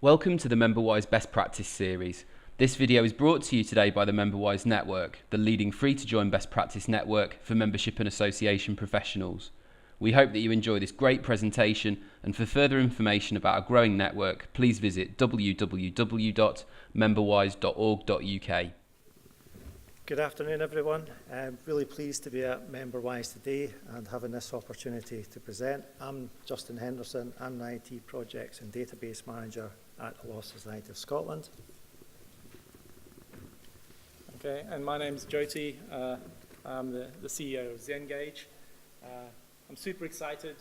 Welcome to the MemberWise Best Practice series. This video is brought to you today by the MemberWise Network, the leading free-to-join best practice network for membership and association professionals. We hope that you enjoy this great presentation, and for further information about our growing network, please visit www.memberwise.org.uk. Good afternoon, everyone. I'm really pleased to be at MemberWise today and having this opportunity to present. I'm Justin Henderson. I'm the IT Projects and Database Manager at the Law Society of Scotland. Okay, and my name's Jyoti. I'm the CEO of Zengage. I'm super excited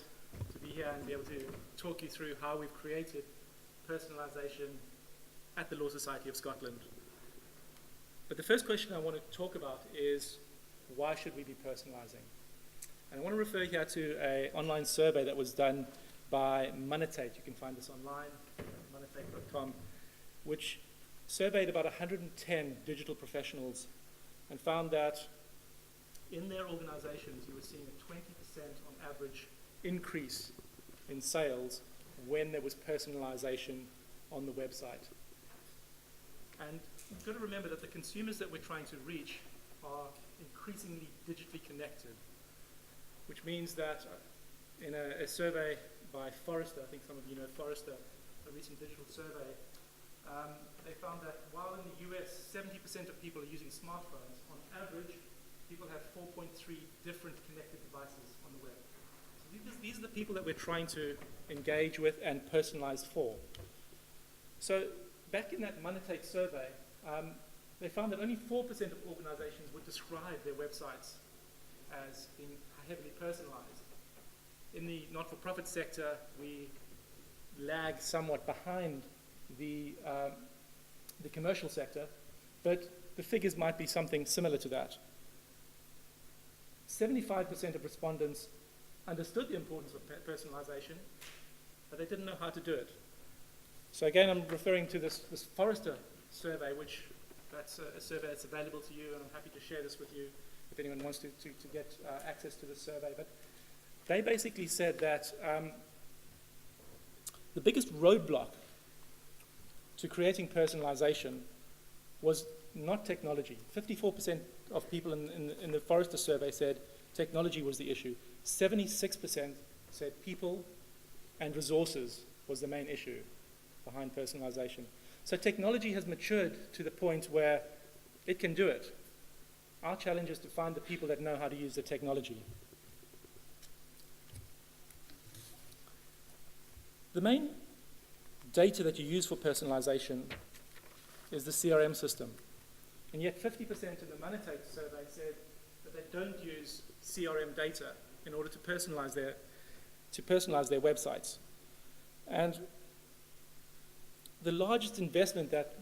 to be here and be able to talk you through how we've created personalization at the Law Society of Scotland. But the first question I want to talk about is, why should we be personalizing? And I want to refer here to an online survey that was done by Monetate. You can find this online, monetate.com, which surveyed about 110 digital professionals and found that in their organizations you were seeing a 20% on average increase in sales when there was personalization on the website. And you've got to remember that the consumers that we're trying to reach are increasingly digitally connected, which means that in a survey by Forrester, I think some of you know Forrester, a recent digital survey, they found that while in the US 70% of people are using smartphones, on average people have 4.3 different connected devices on the web. So these are the people that we're trying to engage with and personalize for. So back in that Monetate survey, they found that only 4% of organizations would describe their websites as being heavily personalized. In the not-for-profit sector, we lag somewhat behind the commercial sector, but the figures might be something similar to that. 75% of respondents understood the importance of personalization, but they didn't know how to do it. So again, I'm referring to this Forrester survey, which that's a survey that's available to you, and I'm happy to share this with you if anyone wants to get access to this survey. But they basically said that the biggest roadblock to creating personalization was not technology. 54% of people in the Forrester survey said technology was the issue. 76% said people and resources was the main issue behind personalization. So technology has matured to the point where it can do it. Our challenge is to find the people that know how to use the technology. The main data that you use for personalization is the CRM system. And yet 50% of the Monetate survey said that they don't use CRM data in order to personalize their websites. And the largest investment that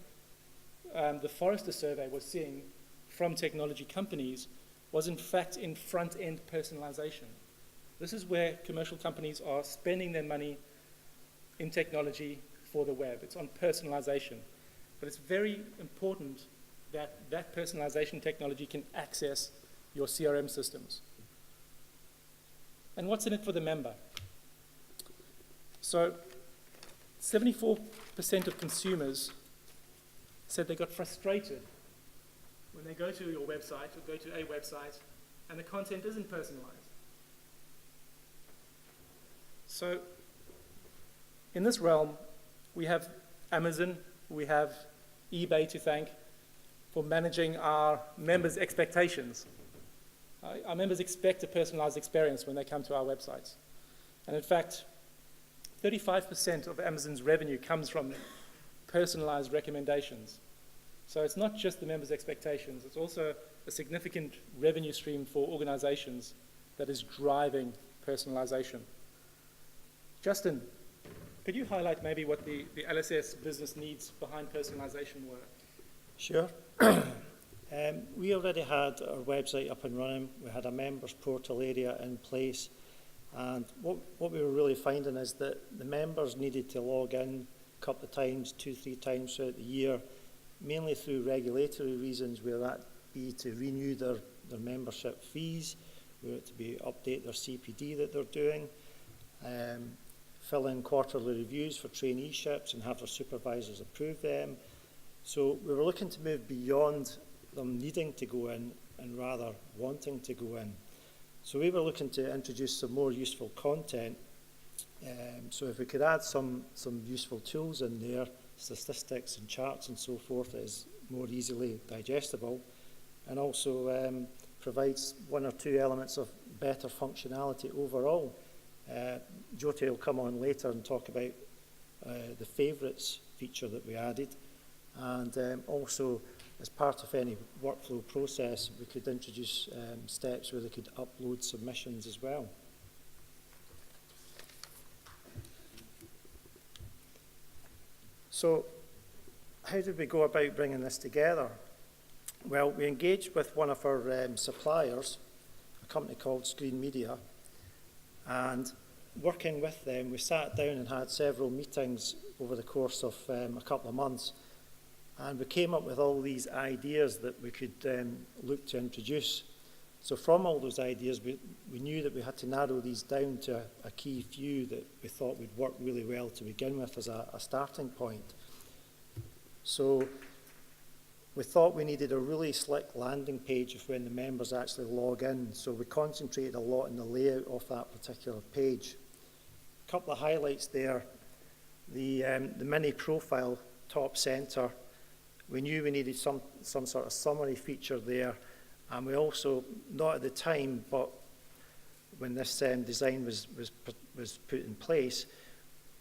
the Forrester survey was seeing from technology companies was in fact in front-end personalization. This is where commercial companies are spending their money in technology for the web. It's on personalization. But it's very important that that personalization technology can access your CRM systems. And what's in it for the member? So 74% of consumers said they got frustrated when they go to your website or go to a website and the content isn't personalized. So in this realm, we have Amazon, we have eBay to thank for managing our members' expectations. Our members expect a personalized experience when they come to our websites. And in fact, 35% of Amazon's revenue comes from personalized recommendations. So it's not just the members' expectations, it's also a significant revenue stream for organizations that is driving personalization. Justin, could you highlight maybe what the LSS business needs behind personalization were? Sure. We already had our website up and running. We had a members portal area in place. And what we were really finding is that the members needed to log in a couple of times, 2-3 times throughout the year, mainly through regulatory reasons, whether that be to renew their membership fees, whether it to be update their CPD that they're doing. fill in quarterly reviews for traineeships and have their supervisors approve them. So we were looking to move beyond them needing to go in and rather wanting to go in. So we were looking to introduce some more useful content. So if we could add some useful tools in there, statistics and charts and so forth, that is more easily digestible, and also provides one or two elements of better functionality overall. Jyoti will come on later and talk about the favourites feature that we added, and also as part of any workflow process we could introduce steps where they could upload submissions as well. So how did we go about bringing this together? Well, we engaged with one of our suppliers, a company called Screen Media, and working with them, we sat down and had several meetings over the course of a couple of months, and we came up with all these ideas that we could look to introduce. So from all those ideas, we knew that we had to narrow these down to a key few that we thought would work really well to begin with as a starting point. So we thought we needed a really slick landing page of when the members actually log in, so we concentrated a lot on the layout of that particular page. A couple of highlights there. The mini profile top centre, we knew we needed some sort of summary feature there, and we also, not at the time, but when this design was put in place,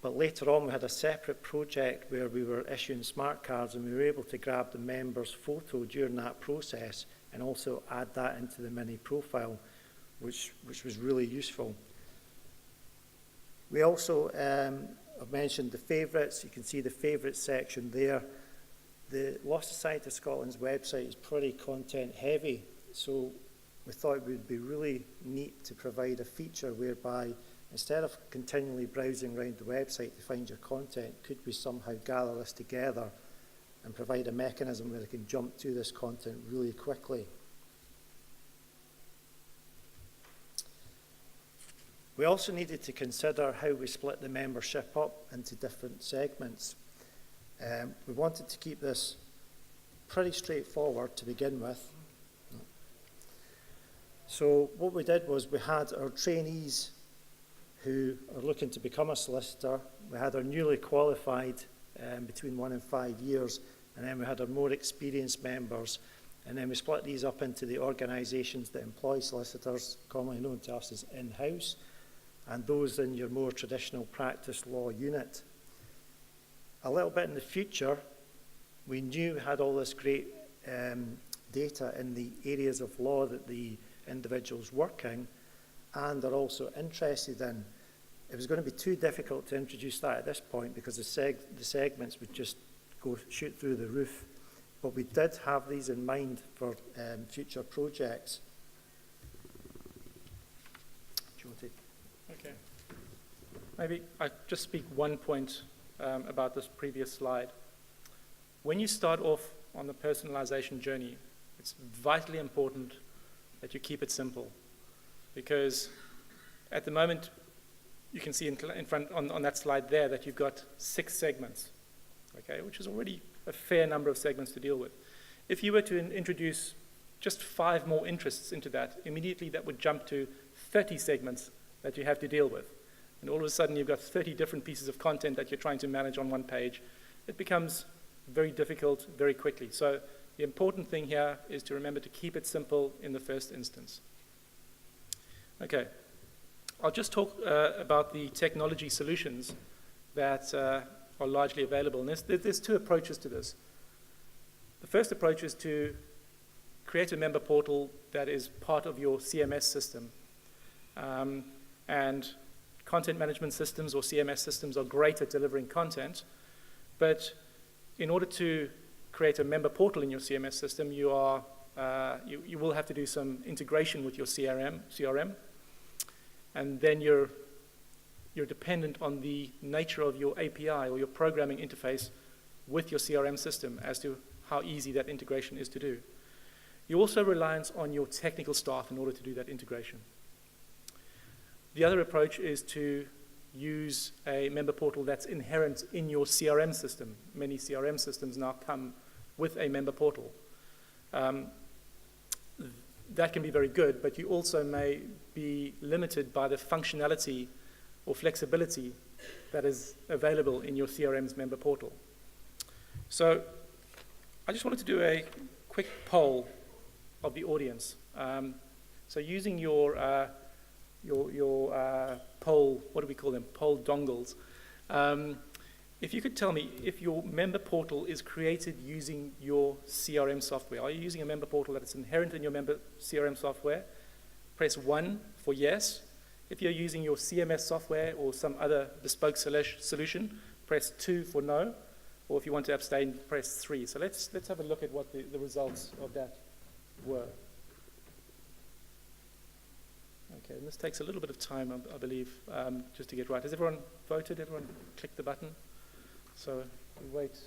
but later on we had a separate project where we were issuing smart cards, and we were able to grab the member's photo during that process and also add that into the mini profile, which was really useful. We also have mentioned the favourites. You can see the favourites section there. The Law Society of Scotland's website is pretty content heavy, so we thought it would be really neat to provide a feature whereby instead of continually browsing around the website to find your content, could we somehow gather this together and provide a mechanism where they can jump to this content really quickly. We also needed to consider how we split the membership up into different segments. We wanted to keep this pretty straightforward to begin with. So what we did was we had our trainees who are looking to become a solicitor, we had our newly qualified between 1 and 5 years, and then we had our more experienced members, and then we split these up into the organisations that employ solicitors, commonly known to us as in-house, and those in your more traditional practice law unit. A little bit in the future, we knew we had all this great data in the areas of law that the individuals working and are also interested in. It was going to be too difficult to introduce that at this point because the segments would just shoot through the roof. But we did have these in mind for future projects. Okay. Maybe I just speak one point about this previous slide. When you start off on the personalization journey, it's vitally important that you keep it simple, because at the moment you can see in front on that slide there that you've got 6 segments, okay, which is already a fair number of segments to deal with. If you were to introduce just 5 more interests into that, immediately that would jump to 30 segments that you have to deal with. And all of a sudden you've got 30 different pieces of content that you're trying to manage on one page. It becomes very difficult very quickly. So the important thing here is to remember to keep it simple in the first instance. Okay, I'll just talk about the technology solutions that are largely available. And there's 2 approaches to this. The first approach is to create a member portal that is part of your CMS system. And content management systems or CMS systems are great at delivering content, but in order to create a member portal in your CMS system, you will have to do some integration with your CRM, and then you're dependent on the nature of your API or your programming interface with your CRM system as to how easy that integration is to do. You're also reliant on your technical staff in order to do that integration. The other approach is to use a member portal that's inherent in your CRM system. Many CRM systems now come with a member portal. That can be very good, but you also may be limited by the functionality or flexibility that is available in your CRM's member portal. So I just wanted to do a quick poll of the audience. So using your poll, what do we call them? Poll dongles. If you could tell me if your member portal is created using your CRM software. Are you using a member portal that is inherent in your member CRM software? Press 1 for yes. If you're using your CMS software or some other bespoke solution, press 2 for no. Or if you want to abstain, press 3. So let's have a look at what the results of that were. Okay, and this takes a little bit of time, I believe, just to get right. Has everyone voted? Everyone clicked the button? So we wait.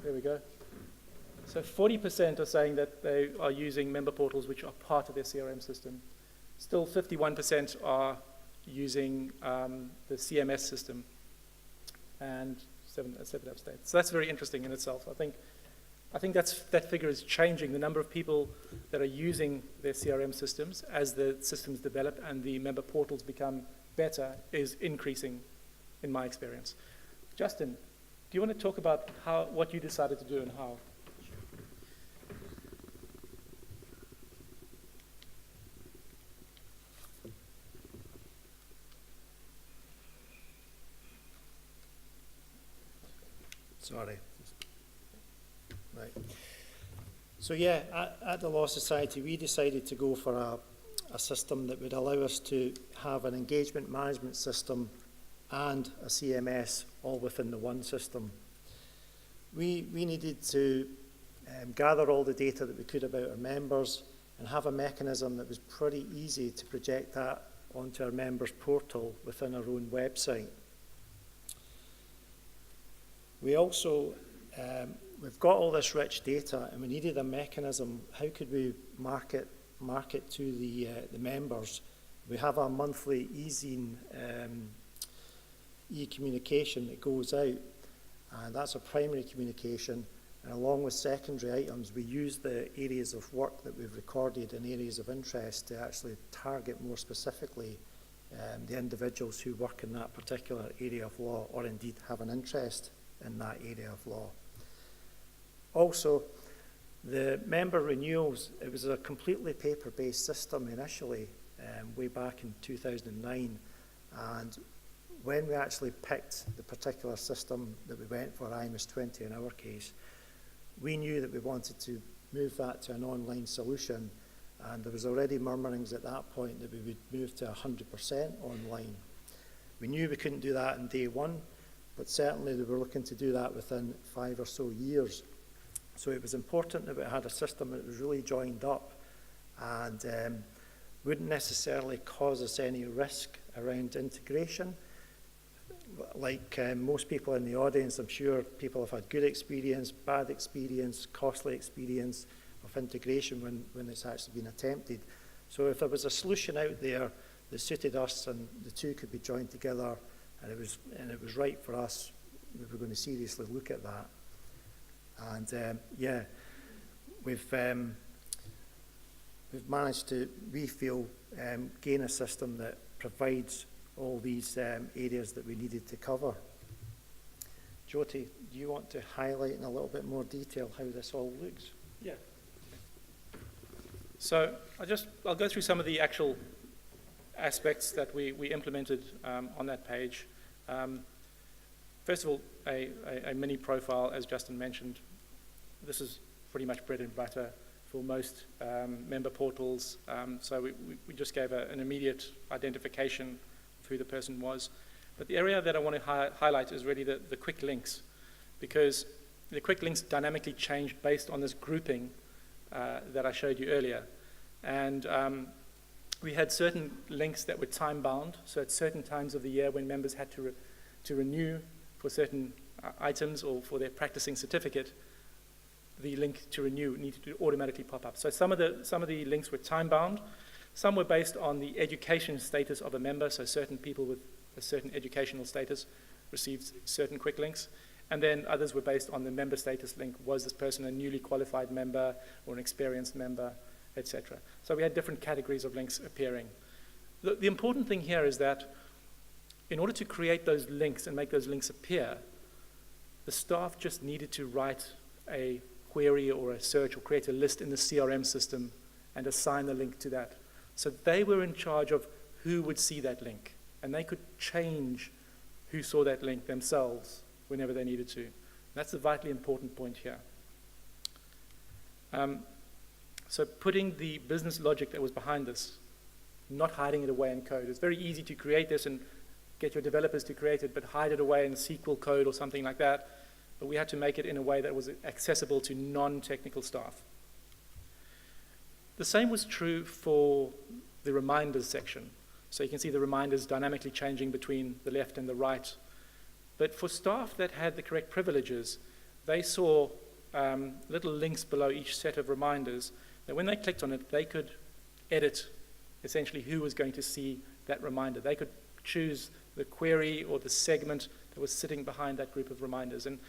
There we go. So 40% are saying that they are using member portals which are part of their CRM system. Still 51% are using the CMS system, and 7 abstained. So that's very interesting in itself. I think that figure is changing. The number of people that are using their CRM systems as the systems develop and the member portals become better is increasing, in my experience. Justin, do you want to talk about what you decided to do and how? Sorry. Right. So yeah, at the Law Society, we decided to go for a system that would allow us to have an engagement management system and a CMS all within the one system. We needed to gather all the data that we could about our members and have a mechanism that was pretty easy to project that onto our members' portal within our own website. We also, we've got all this rich data and we needed a mechanism. How could we market to the members? We have our monthly e-zine e-communication that goes out, and that's a primary communication. And along with secondary items, we use the areas of work that we've recorded and areas of interest to actually target more specifically the individuals who work in that particular area of law or indeed have an interest in that area of law. Also, the member renewals, it was a completely paper-based system initially, way back in 2009, and when we actually picked the particular system that we went for, IMIS 20 in our case, we knew that we wanted to move that to an online solution, and there was already murmurings at that point that we would move to 100% online. We knew we couldn't do that in day one, but certainly we were looking to do that within 5 or so years. So it was important that we had a system that was really joined up and wouldn't necessarily cause us any risk around integration. Like most people in the audience, I'm sure people have had good experience, bad experience, costly experience of integration when it's actually been attempted. So if there was a solution out there that suited us and the two could be joined together and it was right for us, we were going to seriously look at that. And yeah, we've managed to, we feel, gain a system that provides all these areas that we needed to cover. Jyoti, do you want to highlight in a little bit more detail how this all looks? Yeah. So I'll go through some of the actual aspects that we implemented on that page. First of all, a mini profile, as Justin mentioned. This is pretty much bread and butter for most member portals. So we just gave an immediate identification of who the person was. But the area that I want to highlight is really the quick links, because the quick links dynamically changed based on this grouping that I showed you earlier. And we had certain links that were time-bound, so at certain times of the year when members had to renew for certain items or for their practicing certificate, the link to renew needed to automatically pop up. So some of the links were time-bound. Some were based on the education status of a member, so certain people with a certain educational status received certain quick links. And then others were based on the member status link. Was this person a newly qualified member or an experienced member, etc. So we had different categories of links appearing. The important thing here is that in order to create those links and make those links appear, the staff just needed to write a query or a search or create a list in the CRM system and assign the link to that. So they were in charge of who would see that link, and they could change who saw that link themselves whenever they needed to. That's a vitally important point here. So putting the business logic that was behind this, not hiding it away in code. It's very easy to create this and get your developers to create it, but hide it away in SQL code or something like that. But we had to make it in a way that was accessible to non-technical staff. The same was true for the reminders section. So you can see the reminders dynamically changing between the left and the right. But for staff that had the correct privileges, they saw little links below each set of reminders that when they clicked on it, they could edit essentially who was going to see that reminder. They could choose the query or the segment that was sitting behind that group of reminders. And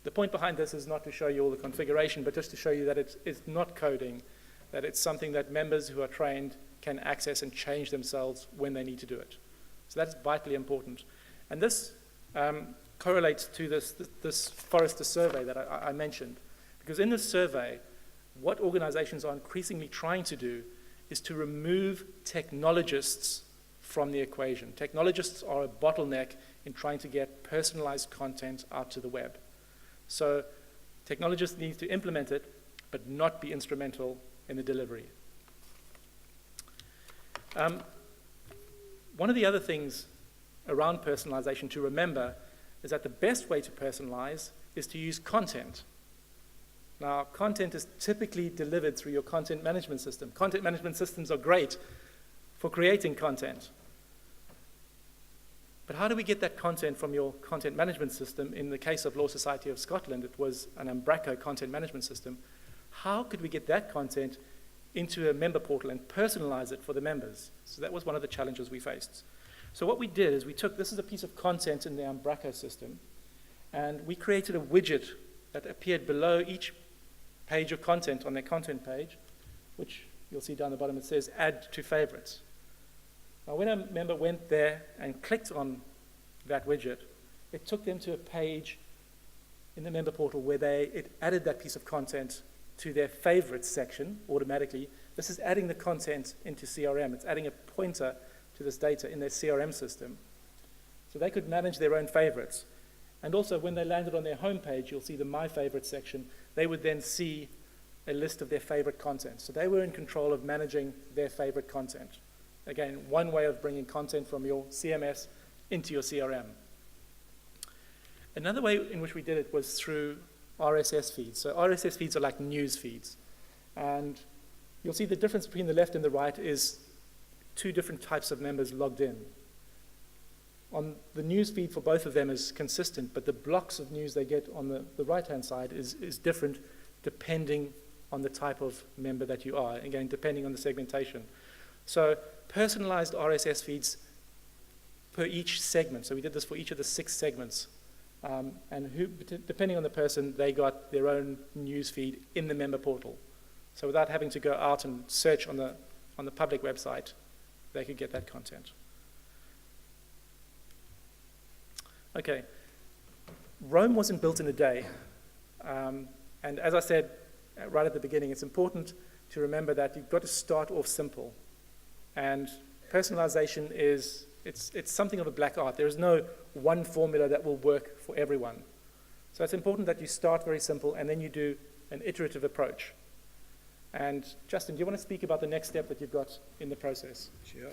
the point behind this is not to show you all the configuration, but just to show you that it's not coding, that it's something that members who are trained can access and change themselves when they need to do it. So that's vitally important. And this correlates to this Forrester survey that I mentioned. Because in this survey, what organizations are increasingly trying to do is to remove technologists from the equation. Technologists are a bottleneck in trying to get personalized content out to the web. So technologists need to implement it, but not be instrumental in the delivery. One of the other things around personalization to remember is that the best way to personalize is to use content. Now, content is typically delivered through your content management system. Content management systems are great for creating content. But how do we get that content from your content management system? In the case of Law Society of Scotland, it was an Umbraco content management system. How could we get that content into a member portal and personalize it for the members? So that was one of the challenges we faced. So what we did is we took, this is a piece of content in the Umbraco system, and we created a widget that appeared below each page of content on their content page, which you'll see down the bottom, it says add to favorites. Now when a member went there and clicked on that widget, it took them to a page in the member portal where it added that piece of content to their favorites section automatically. This is adding the content into CRM. It's adding a pointer to this data in their CRM system. So they could manage their own favorites. And also when they landed on their home page, you'll see the My Favorites section, they would then see a list of their favorite content. So they were in control of managing their favorite content. Again, one way of bringing content from your CMS into your CRM. Another way in which we did it was through RSS feeds. So RSS feeds are like news feeds. And you'll see the difference between the left and the right is two different types of members logged in. On the news feed for both of them is consistent, but the blocks of news they get on the right-hand side is different depending on the type of member that you are, again, depending on the segmentation. So personalized RSS feeds per each segment. So we did this for each of the 6 segments. Depending on the person, they got their own news feed in the member portal. So without having to go out and search on the public website, they could get that content. Okay, Rome wasn't built in a day. And as I said right at the beginning, it's important to remember that you've got to start off simple. And personalization it's something of a black art. There is no one formula that will work for everyone. So it's important that you start very simple and then you do an iterative approach. And Justin, do you want to speak about the next step that you've got in the process? Sure.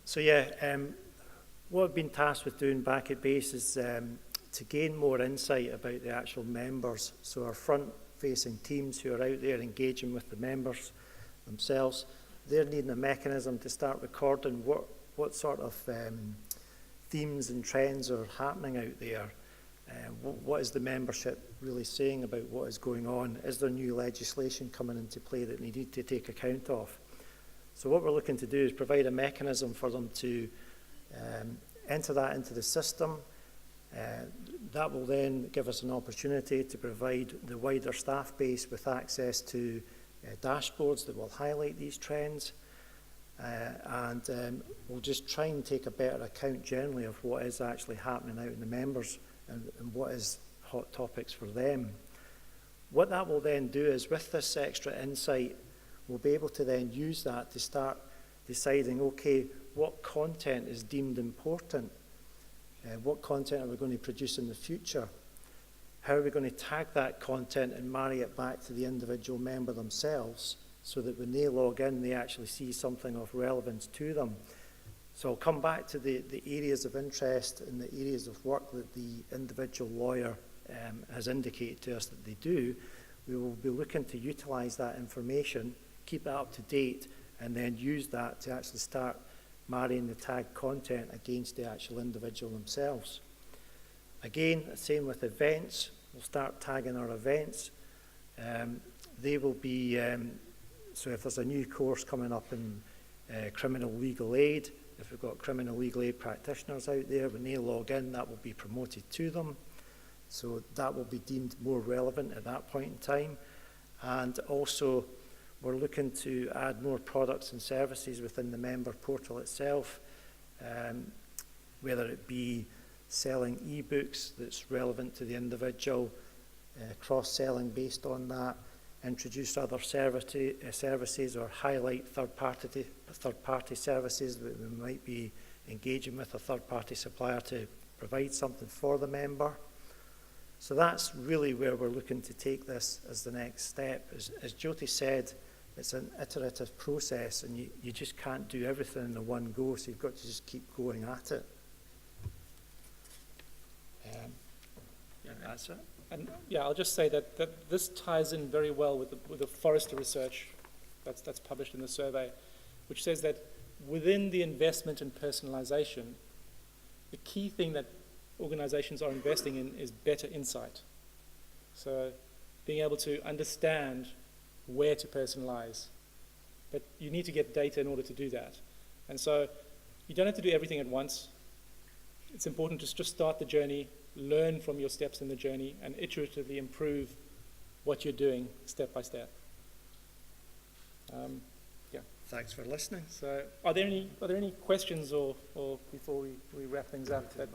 So yeah, what I've been tasked with doing back at base is to gain more insight about the actual members. So our front-facing teams who are out there engaging with the members themselves, they're needing a mechanism to start recording what sort of themes and trends are happening out there. What is the membership really saying about what is going on? Is there new legislation coming into play that they need to take account of? So what we're looking to do is provide a mechanism for them to enter that into the system. That will then give us an opportunity to provide the wider staff base with access to dashboards that will highlight these trends. And we'll just try and take a better account generally of what is actually happening out in the members and what is hot topics for them. What that will then do is, with this extra insight, we'll be able to then use that to start deciding, okay, what content is deemed important? What content are we going to produce in the future? How are we going to tag that content and marry it back to the individual member themselves, so that when they log in, they actually see something of relevance to them? So I'll come back to the areas of interest and the areas of work that the individual lawyer has indicated to us that they do. We will be looking to utilise that information, keep that up to date, and then use that to actually start marrying the tagged content against the actual individual themselves. Again, same with events. We'll start tagging our events. They will be, so if there's a new course coming up in criminal legal aid, if we've got criminal legal aid practitioners out there, when they log in, that will be promoted to them. So that will be deemed more relevant at that point in time. And also, we're looking to add more products and services within the member portal itself, whether it be selling e-books that's relevant to the individual, cross-selling based on that, introduce other services or highlight third-party services that we might be engaging with a third-party supplier to provide something for the member. So that's really where we're looking to take this as the next step. As Jyoti said, it's an iterative process, and you just can't do everything in the one go, so you've got to just keep going at it. That's it. And yeah, I'll just say that this ties in very well with the Forrester research that's published in the survey, which says that within the investment in personalization, the key thing that organizations are investing in is better insight. So being able to understand where to personalize. But you need to get data in order to do that. And so you don't have to do everything at once. It's important to just start the journey, learn from your steps in the journey, and iteratively improve what you're doing step by step. Yeah. Thanks for listening. So are there any questions or before we wrap things up that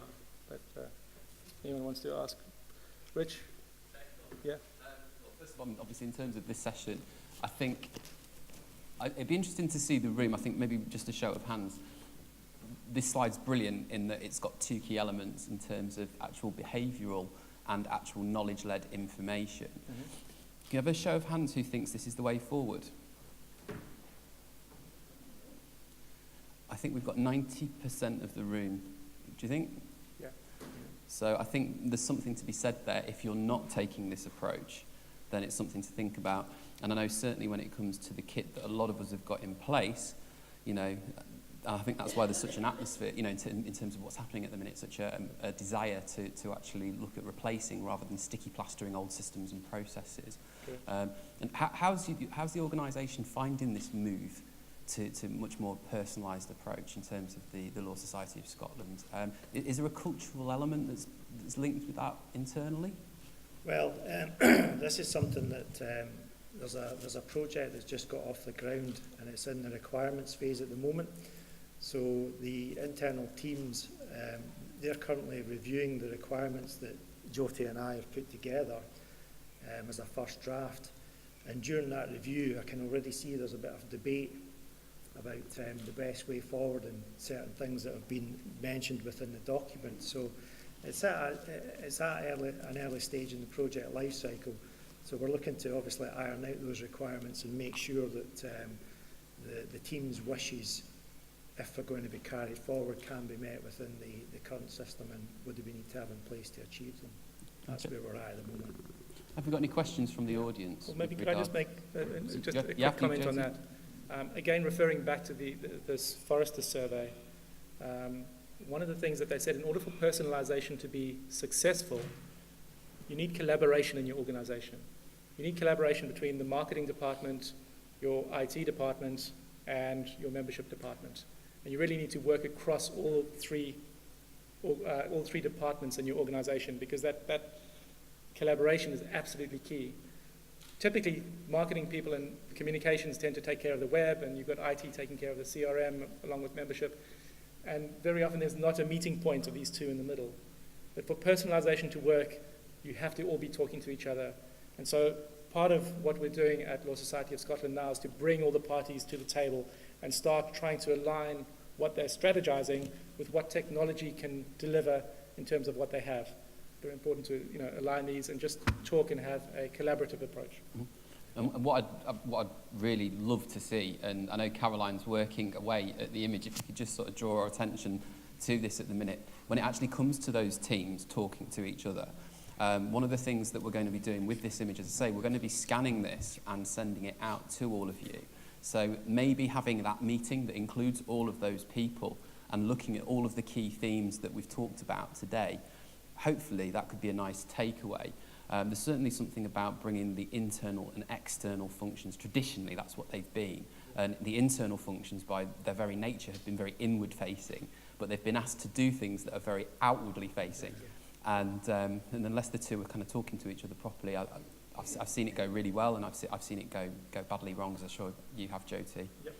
anyone wants to ask? Rich? Yeah. First of all, obviously in terms of this session, I think it'd be interesting to see the room. I think maybe just a show of hands. This slide's brilliant in that it's got two key elements in terms of actual behavioural and actual knowledge-led information. Mm-hmm. Can you have a show of hands who thinks this is the way forward? I think we've got 90% of the room. Do you think? Yeah. So I think there's something to be said there. If you're not taking this approach, then it's something to think about. And I know certainly when it comes to the kit that a lot of us have got in place, you know, I think that's why there's such an atmosphere, you know, in terms of what's happening at the minute, such a desire to actually look at replacing rather than sticky plastering old systems and processes. Okay. And how's the organisation finding this move to much more personalised approach in terms of the Law Society of Scotland? Is there a cultural element that's linked with that internally? Well, this is something that there's a project that's just got off the ground, and it's in the requirements phase at the moment. So the internal teams, they're currently reviewing the requirements that Jyoti and I have put together as a first draft. And during that review, I can already see there's a bit of debate about the best way forward and certain things that have been mentioned within the document. So it's at an early stage in the project life cycle. So we're looking to obviously iron out those requirements and make sure that the team's wishes, if they're going to be carried forward, can be met within the current system, and what do we need to have in place to achieve them. That's where we're at the moment. Have we got any questions from the audience? Well, maybe could I just make a quick comment on that? Again, referring back to this Forrester survey, one of the things that they said, in order for personalization to be successful, you need collaboration in your organization. You need collaboration between the marketing department, your IT department, and your membership department. And you really need to work across all three departments in your organization, because that collaboration is absolutely key. Typically, marketing people and communications tend to take care of the web, and you've got IT taking care of the CRM along with membership. And very often there's not a meeting point of these two in the middle. But for personalization to work, you have to all be talking to each other. And so part of what we're doing at Law Society of Scotland now is to bring all the parties to the table and start trying to align what they're strategizing with what technology can deliver in terms of what they have. Very important to align these and just talk and have a collaborative approach. And what I'd really love to see, and I know Caroline's working away at the image, if you could just sort of draw our attention to this at the minute, when it actually comes to those teams talking to each other, one of the things that we're going to be doing with this image, as I say, we're going to be scanning this and sending it out to all of you. So maybe having that meeting that includes all of those people and looking at all of the key themes that we've talked about today, hopefully that could be a nice takeaway. There's certainly something about bringing the internal and external functions. Traditionally, that's what they've been. And the internal functions, by their very nature, have been very inward-facing, but they've been asked to do things that are very outwardly facing. And unless the two are kind of talking to each other properly, I've seen it go really well, and I've seen it go badly wrong, as I'm sure you have, Jyoti. Yep.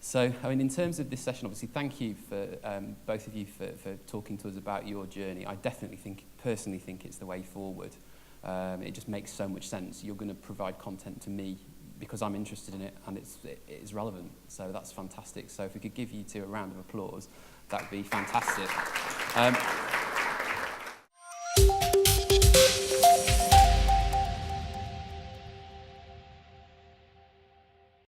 So, I mean, in terms of this session, obviously, thank you for both of you for talking to us about your journey. I definitely personally think it's the way forward. It just makes so much sense. You're going to provide content to me because I'm interested in it, and it is relevant. So that's fantastic. So if we could give you two a round of applause, that would be fantastic.